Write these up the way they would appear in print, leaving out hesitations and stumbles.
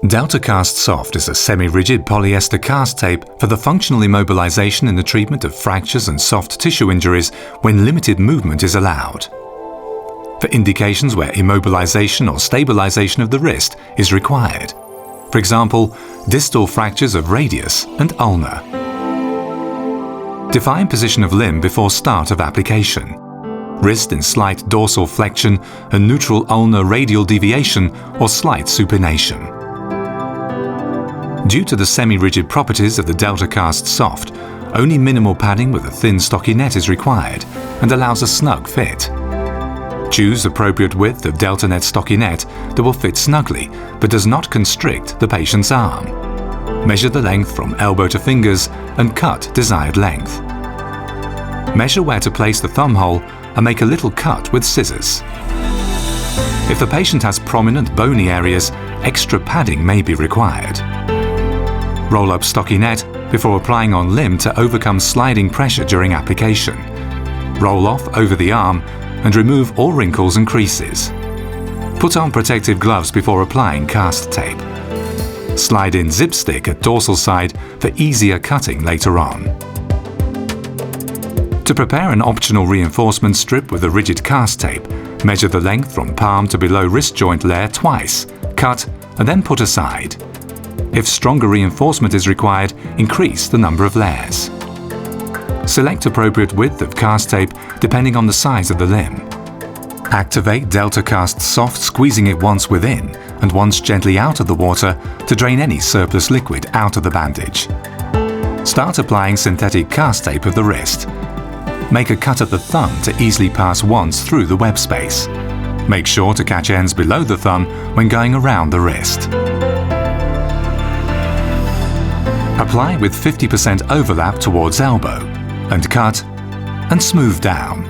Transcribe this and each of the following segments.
Delta-Cast Soft is a semi-rigid polyester cast tape for the functional immobilization in the treatment of fractures and soft tissue injuries when limited movement is allowed. For indications where immobilization or stabilization of the wrist is required. For example, distal fractures of radius and ulna. Define position of limb before start of application. Wrist in slight dorsal flexion and neutral ulnar radial deviation or slight supination. Due to the semi-rigid properties of the Delta-Cast Soft, only minimal padding with a thin stockinette is required and allows a snug fit. Choose appropriate width of Delta-Net stockinette that will fit snugly but does not constrict the patient's arm. Measure the length from elbow to fingers and cut desired length. Measure where to place the thumb hole and make a little cut with scissors. If the patient has prominent bony areas, extra padding may be required. Roll up stockinette before applying on limb to overcome sliding pressure during application. Roll off over the arm and remove all wrinkles and creases. Put on protective gloves before applying cast tape. Slide in zip stick at dorsal side for easier cutting later on. To prepare an optional reinforcement strip with a rigid cast tape, measure the length from palm to below wrist joint layer twice, cut and then put aside. If stronger reinforcement is required, increase the number of layers. Select appropriate width of cast tape depending on the size of the limb. Activate Delta-Cast Soft, squeezing it once within and once gently out of the water to drain any surplus liquid out of the bandage. Start applying synthetic cast tape of the wrist. Make a cut at the thumb to easily pass once through the web space. Make sure to catch ends below the thumb when going around the wrist. Apply with 50% overlap towards elbow and cut and smooth down.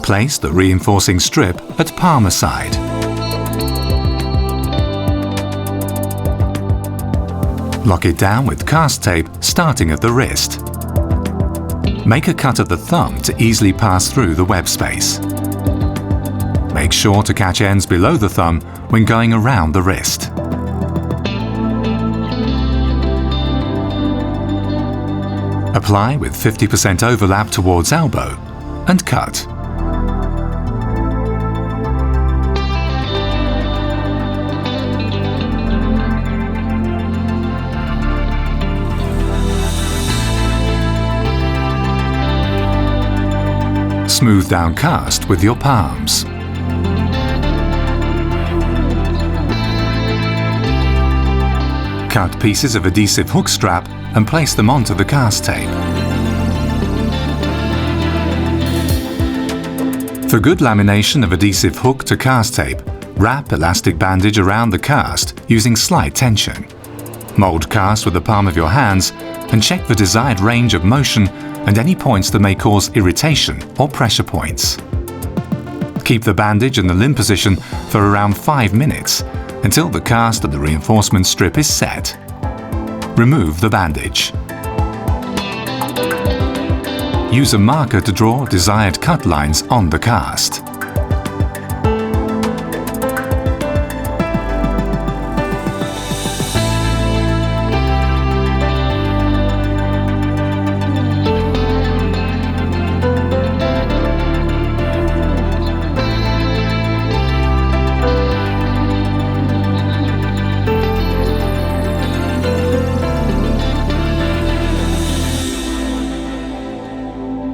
Place the reinforcing strip at palmar side. Lock it down with cast tape starting at the wrist. Make a cut at the thumb to easily pass through the web space. Make sure to catch ends below the thumb when going around the wrist. Apply with 50% overlap towards elbow and cut. Smooth down cast with your palms. Cut pieces of adhesive hook strap and place them onto the cast tape. For good lamination of adhesive hook to cast tape, wrap elastic bandage around the cast using slight tension. Mold cast with the palm of your hands and check the desired range of motion and any points that may cause irritation or pressure points. Keep the bandage in the limb position for around 5 minutes until the cast of the reinforcement strip is set. Remove the bandage. Use a marker to draw desired cut lines on the cast.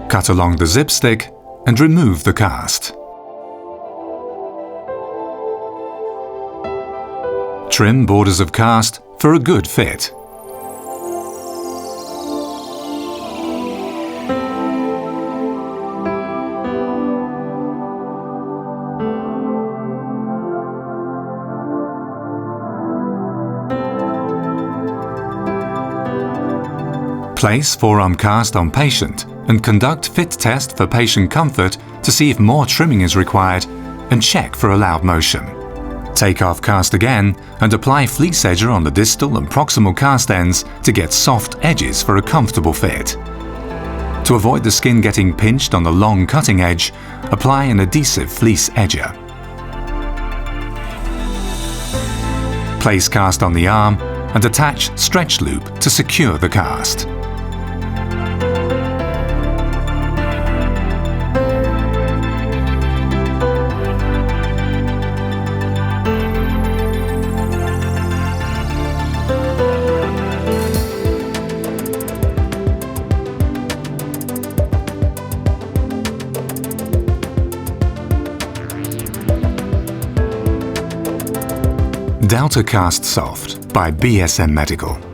Cut along the zip stick and remove the cast. Trim borders of cast for a good fit. Place forearm cast on patient and conduct fit test for patient comfort to see if more trimming is required and check for allowed motion. Take off cast again and apply fleece edger on the distal and proximal cast ends to get soft edges for a comfortable fit. To avoid the skin getting pinched on the long cutting edge, apply an adhesive fleece edger. Place cast on the arm and attach stretch loop to secure the cast. Delta Cast Soft by BSM Medical.